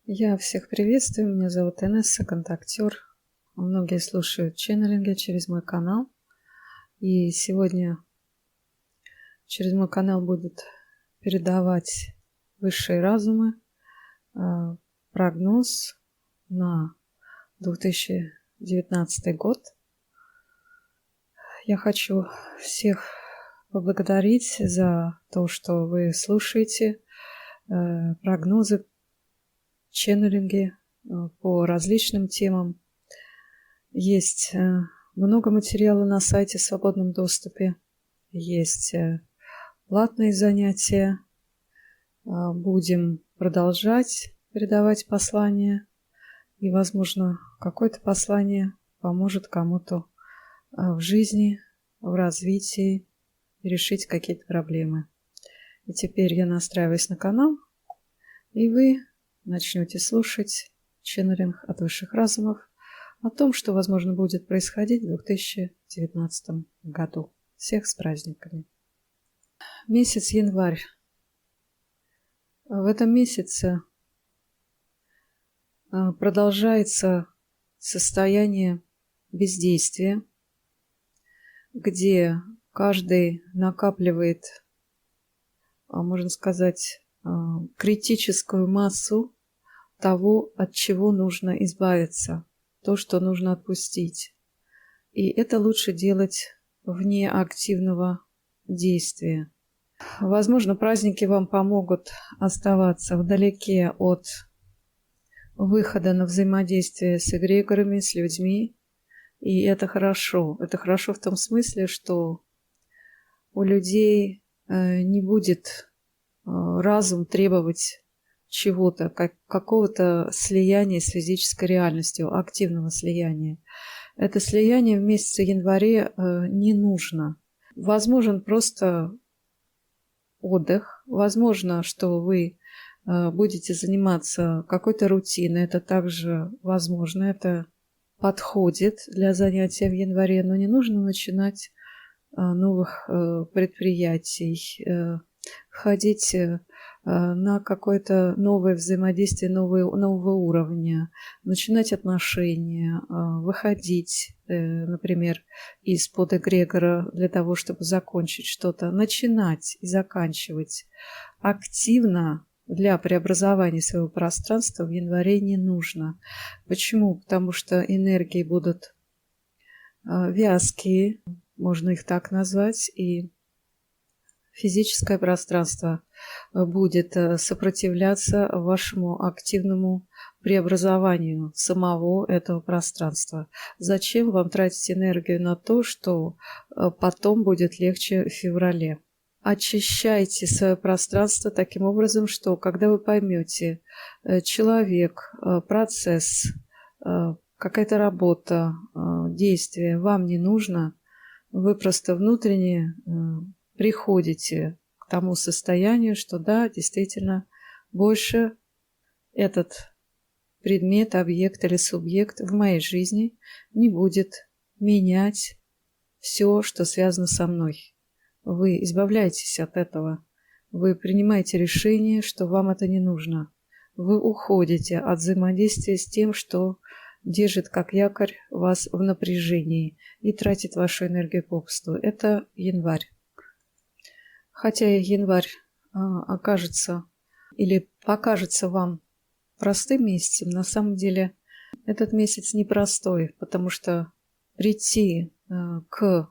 Я всех приветствую, меня зовут Инесса, контактер. Многие слушают ченнелинги через мой канал. И сегодня через мой канал будут передавать высшие разумы прогноз на 2019 год. Я хочу всех поблагодарить за то, что вы слушаете прогнозы, ченнелинги по различным темам. Есть много материала на сайте в свободном доступе. Есть платные занятия. Будем продолжать передавать послания. И, возможно, какое-то послание поможет кому-то в жизни, в развитии решить какие-то проблемы. И теперь я настраиваюсь на канал, и вы начнете слушать ченнелинг от высших разумов о том, что, возможно, будет происходить в 2019 году. Всех с праздниками. Месяц январь. В этом месяце продолжается состояние бездействия, где каждый накапливает, можно сказать, критическую массу того, от чего нужно избавиться, то, что нужно отпустить. И это лучше делать вне активного действия. Возможно, праздники вам помогут оставаться вдалеке от выхода на взаимодействие с эгрегорами, с людьми. И это хорошо. Это хорошо в том смысле, что у людей не будет разум требовать чего-то, какого-то слияния с физической реальностью, активного слияния. Это слияние в месяце январе не нужно. Возможен просто отдых. Возможно, что вы будете заниматься какой-то рутиной. Это также возможно. Это подходит для занятия в январе, но не нужно начинать новых предприятий, ходить на какое-то новое взаимодействие нового уровня, начинать отношения, выходить, например, из-под эгрегора для того, чтобы закончить что-то, начинать и заканчивать активно для преобразования своего пространства в январе не нужно. Почему? Потому что энергии будут вязкие, можно их так назвать, и физическое пространство будет сопротивляться вашему активному преобразованию самого этого пространства. Зачем вам тратить энергию на то, что потом будет легче в феврале? Очищайте свое пространство таким образом, что когда вы поймете, человек, процесс, какая-то работа, действие вам не нужно, вы просто внутренне приходите к тому состоянию, что да, действительно, больше этот предмет, объект или субъект в моей жизни не будет менять все, что связано со мной. Вы избавляетесь от этого. Вы принимаете решение, что вам это не нужно. Вы уходите от взаимодействия с тем, что держит как якорь вас в напряжении и тратит вашу энергию попусту. Это январь. Хотя январь окажется или покажется вам простым месяцем, на самом деле этот месяц непростой, потому что прийти к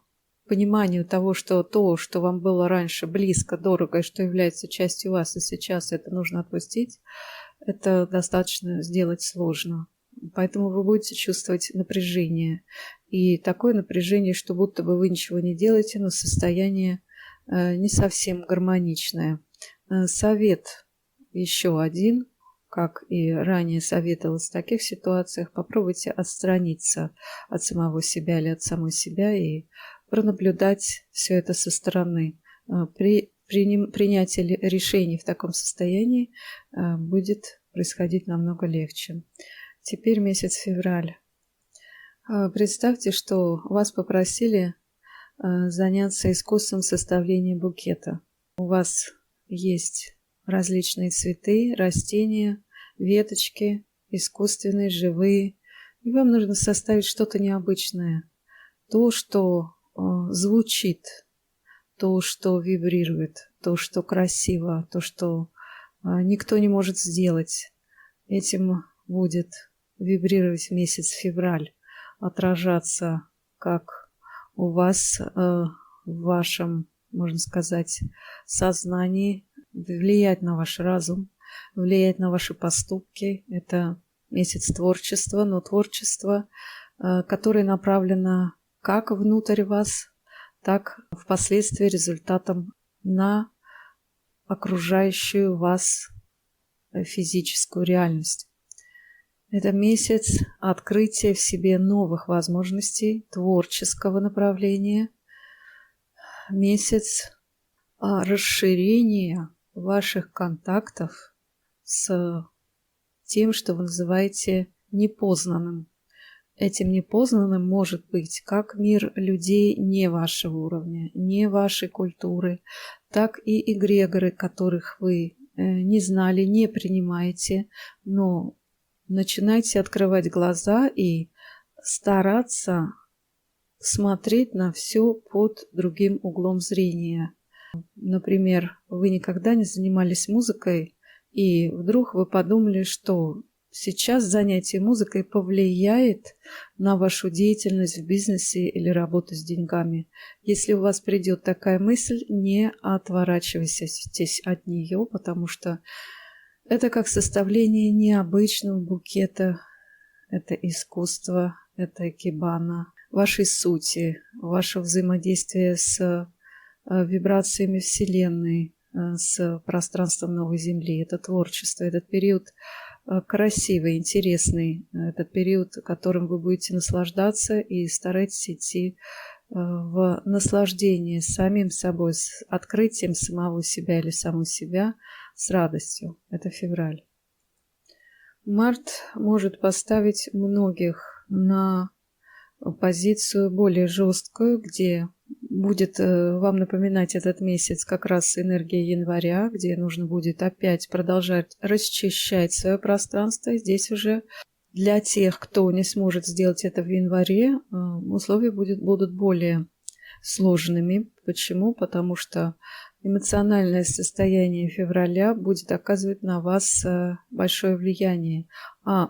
пониманию того, что то, что вам было раньше близко, дорого, и что является частью вас, и сейчас это нужно отпустить, это достаточно сделать сложно. Поэтому вы будете чувствовать напряжение. И такое напряжение, что будто бы вы ничего не делаете, но состояние не совсем гармоничное. Совет еще один, как и ранее советовалось в таких ситуациях, попробуйте отстраниться от самого себя или от самой себя и пронаблюдать все это со стороны. При принятии решений в таком состоянии будет происходить намного легче. Теперь месяц февраль. Представьте, что вас попросили заняться искусством составления букета. У вас есть различные цветы, растения, веточки, искусственные, живые. И вам нужно составить что-то необычное. То, что звучит, то, что вибрирует, то, что красиво, то, что никто не может сделать. Этим будет вибрировать месяц февраль, отражаться как у вас в вашем, можно сказать, сознании, влиять на ваш разум, влиять на ваши поступки. Это месяц творчества, но творчество, которое направлено как внутрь вас, так впоследствии результатом на окружающую вас физическую реальность. Это месяц открытия в себе новых возможностей, творческого направления, месяц расширения ваших контактов с тем, что вы называете непознанным. Этим непознанным может быть как мир людей не вашего уровня, не вашей культуры, так и эгрегоры, которых вы не знали, не принимаете, но начинайте открывать глаза и стараться смотреть на все под другим углом зрения. Например, вы никогда не занимались музыкой, и вдруг вы подумали, что сейчас занятие музыкой повлияет на вашу деятельность в бизнесе или работу с деньгами. Если у вас придет такая мысль, не отворачивайтесь от нее, потому что это как составление необычного букета, это искусство, это икебана вашей сути, ваше взаимодействие с вибрациями Вселенной, с пространством новой Земли. Это творчество, этот период красивый, интересный, этот период, которым вы будете наслаждаться и старайтесь идти в наслаждение самим собой, с открытием самого себя или саму себя, с радостью. Это февраль. Март может поставить многих на позицию более жесткую, где будет вам напоминать этот месяц как раз энергия января, где нужно будет опять продолжать расчищать свое пространство. Здесь уже для тех, кто не сможет сделать это в январе, условия будут более сложными. Почему? Потому что эмоциональное состояние февраля будет оказывать на вас большое влияние.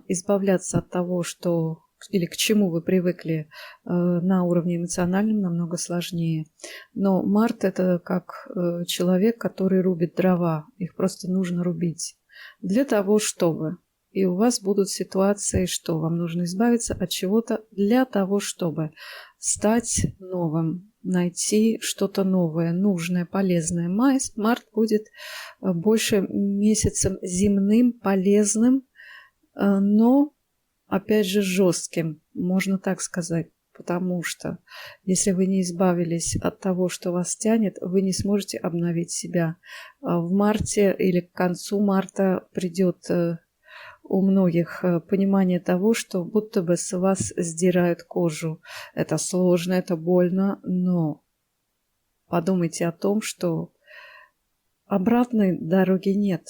Избавляться от того, что или к чему вы привыкли на уровне эмоциональном, намного сложнее. Но март – это как человек, который рубит дрова. Их просто нужно рубить. Для того, чтобы. И у вас будут ситуации, что вам нужно избавиться от чего-то для того, чтобы стать новым, найти что-то новое, нужное, полезное. Март будет больше месяцем земным, полезным, но опять же, жестким, можно так сказать, потому что если вы не избавились от того, что вас тянет, вы не сможете обновить себя. В марте или к концу марта придет у многих понимание того, что будто бы с вас сдирают кожу. Это сложно, это больно, но подумайте о том, что обратной дороги нет.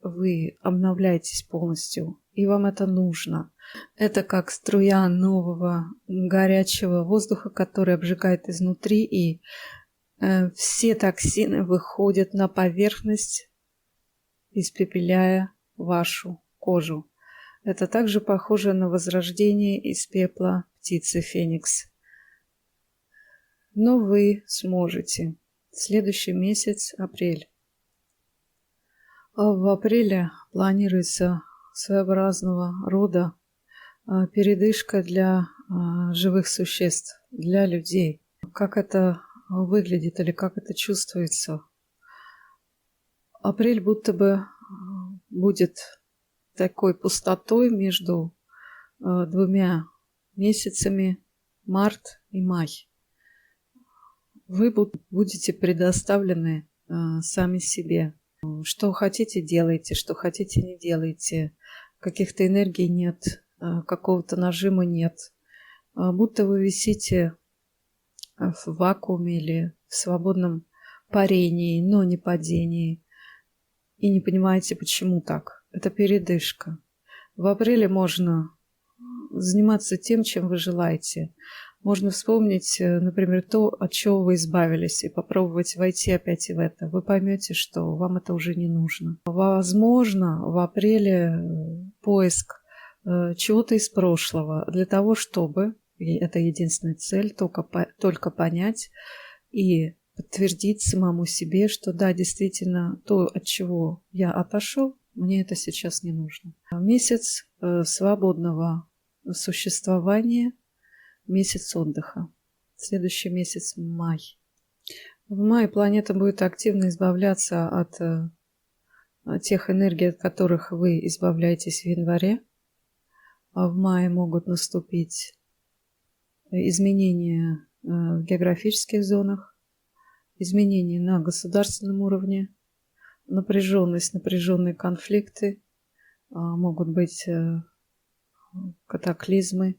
Вы обновляетесь полностью, и вам это нужно. Это как струя нового горячего воздуха, который обжигает изнутри, и все токсины выходят на поверхность, испепеляя вашу кожу. Это также похоже на возрождение из пепла птицы Феникс. Но вы сможете. Следующий месяц, апрель. В апреле планируется своеобразного рода передышка для живых существ, для людей. Как это выглядит или как это чувствуется? Апрель будто бы будет такой пустотой между двумя месяцами, март и май. Вы будете предоставлены сами себе. Что хотите, делайте, что хотите, не делайте. Каких-то энергий нет, какого-то нажима нет. Будто вы висите в вакууме или в свободном парении, но не падении. И не понимаете, почему так. это передышка. В апреле можно заниматься тем, чем вы желаете. Можно вспомнить, например, то, от чего вы избавились, и попробовать войти опять в это. Вы поймете, что вам это уже не нужно. Возможно, в апреле поиск чего-то из прошлого для того, чтобы, и это единственная цель, только понять и подтвердить самому себе, что да, действительно, то, от чего я отошел, мне это сейчас не нужно. Месяц свободного существования, месяц отдыха. Следующий месяц – май. В мае планета будет активно избавляться от тех энергий, от которых вы избавляетесь в январе. А в мае могут наступить изменения в географических зонах, изменения на государственном уровне, напряженные конфликты, могут быть катаклизмы,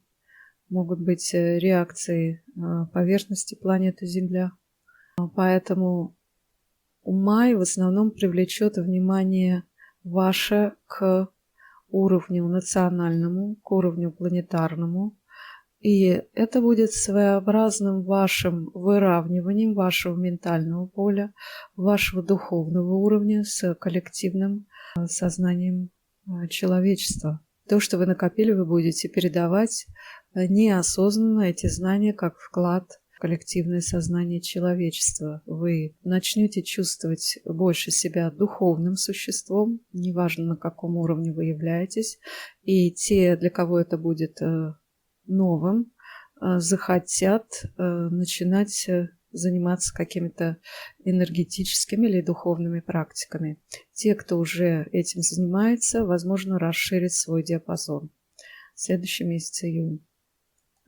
могут быть реакции поверхности планеты Земля. Поэтому май в основном привлечет внимание ваше к уровню национальному, к уровню планетарному. И это будет своеобразным вашим выравниванием вашего ментального поля, вашего духовного уровня с коллективным сознанием человечества. То, что вы накопили, вы будете передавать неосознанно эти знания как вклад в коллективное сознание человечества. Вы начнете чувствовать больше себя духовным существом, неважно на каком уровне вы являетесь, и те, для кого это будет новым, захотят начинать заниматься какими-то энергетическими или духовными практиками. Те, кто уже этим занимается, возможно, расширит свой диапазон. Следующий месяц июнь.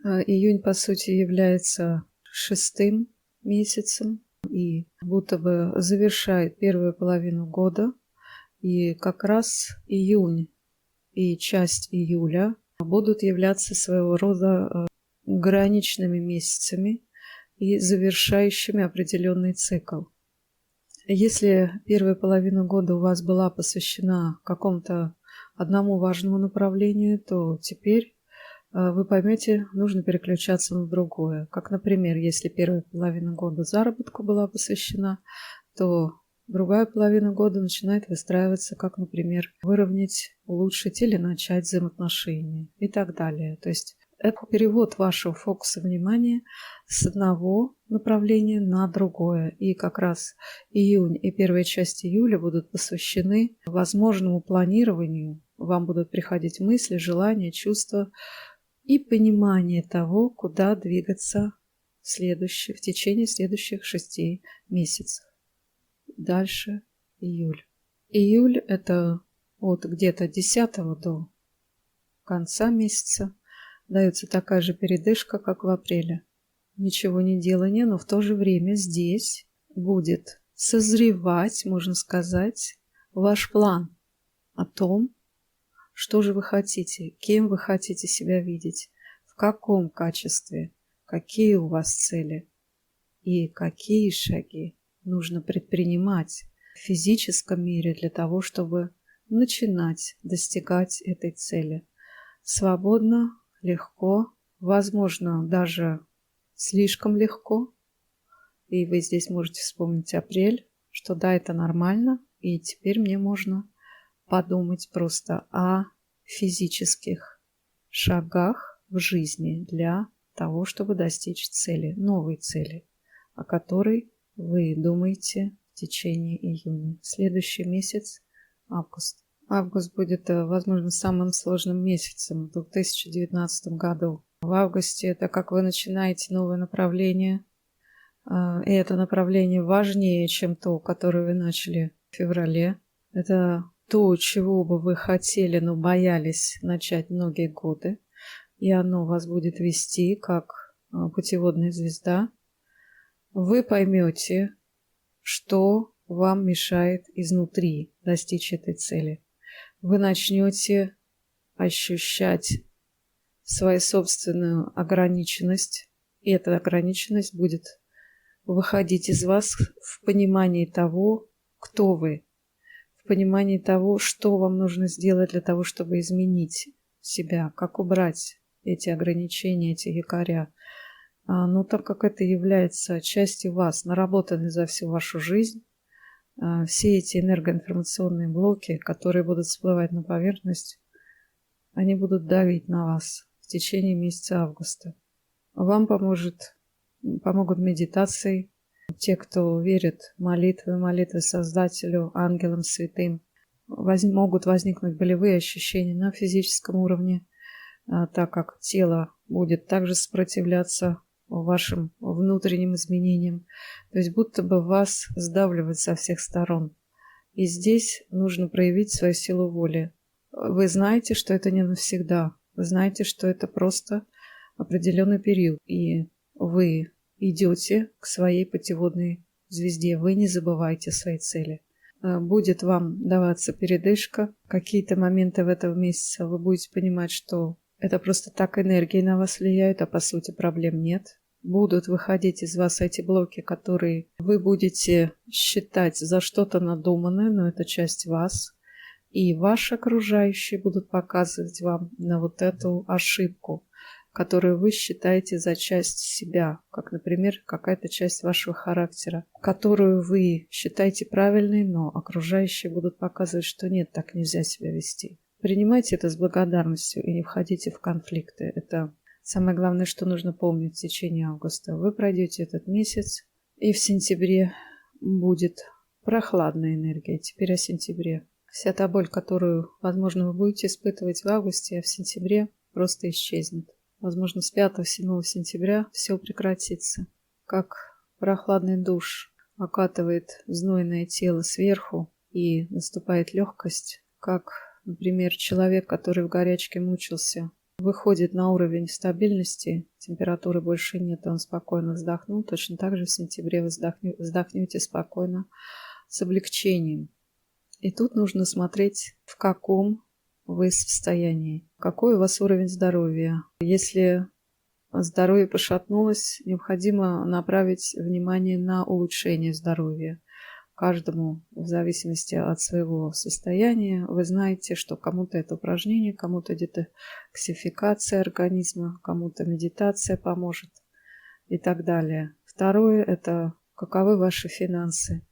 Июнь, по сути, является 6-м месяцем и будто бы завершает первую половину года. И как раз июнь и часть июля будут являться своего рода граничными месяцами и завершающими определенный цикл. Если первая половина года у вас была посвящена какому-то одному важному направлению, то теперь вы поймете, нужно переключаться на другое. Как, например, если первая половина года заработку была посвящена, то другая половина года начинает выстраиваться, как, например, выровнять, улучшить или начать взаимоотношения и так далее. То есть это перевод вашего фокуса внимания с одного направления на другое. И как раз июнь и первая часть июля будут посвящены возможному планированию. Вам будут приходить мысли, желания, чувства и понимание того, куда двигаться в течение следующих 6 месяцев. Дальше июль. Июль – это от где-то 10 до конца месяца. Дается такая же передышка, как в апреле. Ничего не делание, но в то же время здесь будет созревать, можно сказать, ваш план о том, что же вы хотите, кем вы хотите себя видеть, в каком качестве, какие у вас цели и какие шаги нужно предпринимать в физическом мире для того, чтобы начинать достигать этой цели. Свободно, легко, возможно, даже слишком легко. И вы здесь можете вспомнить апрель, что да, это нормально, и теперь мне можно подумать просто о физических шагах в жизни для того, чтобы достичь цели, новой цели, о которой вы думаете в течение июня. Следующий месяц – август. Август будет, возможно, самым сложным месяцем в 2019 году. В августе это как вы начинаете новое направление, и это направление важнее, чем то, которое вы начали в феврале. Это то, чего бы вы хотели, но боялись начать многие годы, и оно вас будет вести как путеводная звезда. Вы поймете, что вам мешает изнутри достичь этой цели. Вы начнете ощущать свою собственную ограниченность, и эта ограниченность будет выходить из вас в понимании того, кто вы, в понимании того, что вам нужно сделать для того, чтобы изменить себя, как убрать эти ограничения, эти якоря. Но так как это является частью вас, наработанной за всю вашу жизнь, все эти энергоинформационные блоки, которые будут всплывать на поверхность, они будут давить на вас в течение месяца августа. Вам помогут медитации. Те, кто верит в молитвы Создателю, ангелам, святым, могут возникнуть болевые ощущения на физическом уровне, так как тело будет также сопротивляться вашим внутренним изменениям. То есть будто бы вас сдавливают со всех сторон. И здесь нужно проявить свою силу воли. Вы знаете, что это не навсегда. Вы знаете, что это просто определенный период. И вы идете к своей путеводной звезде. Вы не забывайте свои цели. Будет вам даваться передышка. Какие-то моменты в этом месяце вы будете понимать, что это просто так энергии на вас влияют, а по сути проблем нет. Будут выходить из вас эти блоки, которые вы будете считать за что-то надуманное, но это часть вас. И ваши окружающие будут показывать вам на вот эту ошибку, которую вы считаете за часть себя, как, например, какая-то часть вашего характера, которую вы считаете правильной, но окружающие будут показывать, что нет, так нельзя себя вести. Принимайте это с благодарностью и не входите в конфликты. Это самое главное, что нужно помнить в течение августа. Вы пройдете этот месяц, и в сентябре будет прохладная энергия. Теперь о сентябре. Вся та боль, которую, возможно, вы будете испытывать в августе, а в сентябре просто исчезнет. Возможно, с 5-7 сентября все прекратится. Как прохладный душ окатывает знойное тело сверху и наступает легкость, как, например, человек, который в горячке мучился, выходит на уровень стабильности, температуры больше нет, он спокойно вздохнул. Точно так же в сентябре вы вздохнете спокойно с облегчением. И тут нужно смотреть, в каком вы состоянии, какой у вас уровень здоровья. Если здоровье пошатнулось, необходимо направить внимание на улучшение здоровья. Каждому в зависимости от своего состояния. Вы знаете, что кому-то это упражнение, кому-то детоксификация организма, кому-то медитация поможет и так далее. Второе – это каковы ваши финансы.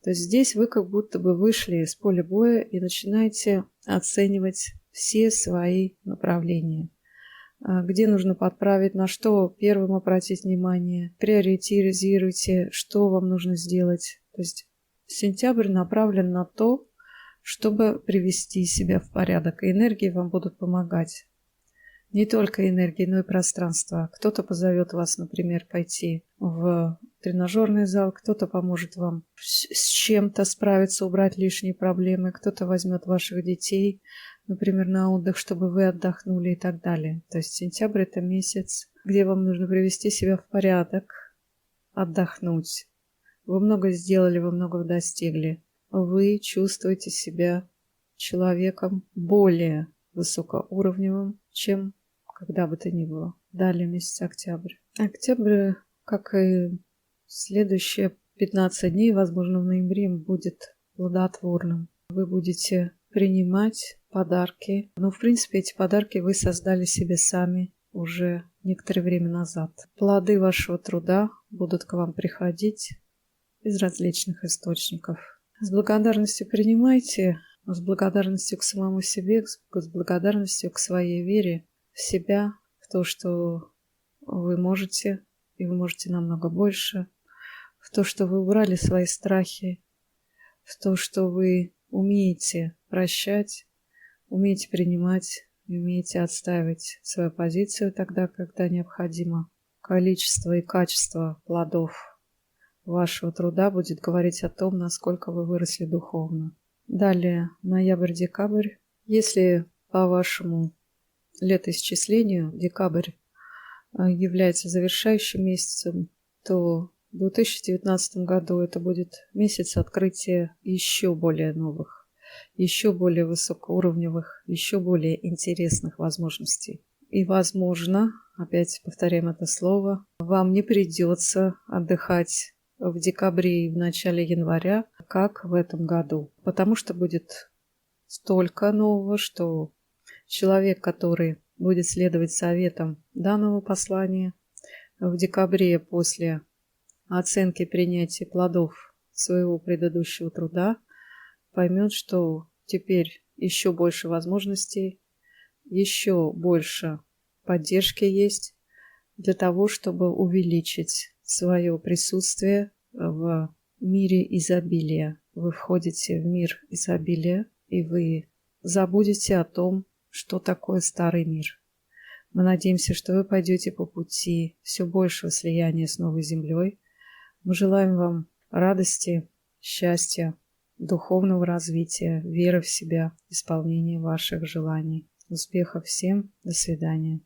То есть здесь вы как будто бы вышли из поля боя и начинаете оценивать все свои направления. Где нужно подправить, на что первым обратить внимание, приоритизируйте, что вам нужно сделать. То есть сентябрь направлен на то, чтобы привести себя в порядок, и энергии вам будут помогать. Не только энергии, но и пространство. Кто-то позовет вас, например, пойти в тренажерный зал, кто-то поможет вам с чем-то справиться, убрать лишние проблемы, кто-то возьмет ваших детей, например, на отдых, чтобы вы отдохнули и так далее. То есть сентябрь – это месяц, где вам нужно привести себя в порядок, отдохнуть. Вы много сделали, вы много достигли. Вы чувствуете себя человеком более высокоуровневым, чем когда бы то ни было. Далее месяц октябрь. Октябрь, как и следующие 15 дней, возможно, в ноябре, будет плодотворным. Вы будете принимать подарки. Но, в принципе, эти подарки вы создали себе сами уже некоторое время назад. Плоды вашего труда будут к вам приходить из различных источников. С благодарностью принимайте, с благодарностью к самому себе, с благодарностью к своей вере в себя, в то, что вы можете, и вы можете намного больше, в то, что вы убрали свои страхи, в то, что вы умеете прощать, умеете принимать, и умеете отстаивать свою позицию тогда, когда необходимо. Количество и качество плодов вашего труда будет говорить о том, насколько вы выросли духовно. Далее, ноябрь-декабрь. Если по вашему летоисчислению декабрь является завершающим месяцем, то в 2019 году это будет месяц открытия еще более новых, еще более высокоуровневых, еще более интересных возможностей. И, возможно, опять повторяем это слово, вам не придется отдыхать в декабре и в начале января, как в этом году. Потому что будет столько нового, что человек, который будет следовать советам данного послания в декабре после оценки принятия плодов своего предыдущего труда, поймет, что теперь еще больше возможностей, еще больше поддержки есть для того, чтобы увеличить свое присутствие в мире изобилия. Вы входите в мир изобилия, и вы забудете о том, что такое старый мир. Мы надеемся, что вы пойдете по пути все большего слияния с новой землей. Мы желаем вам радости, счастья, духовного развития, веры в себя, исполнения ваших желаний. Успехов всем. До свидания.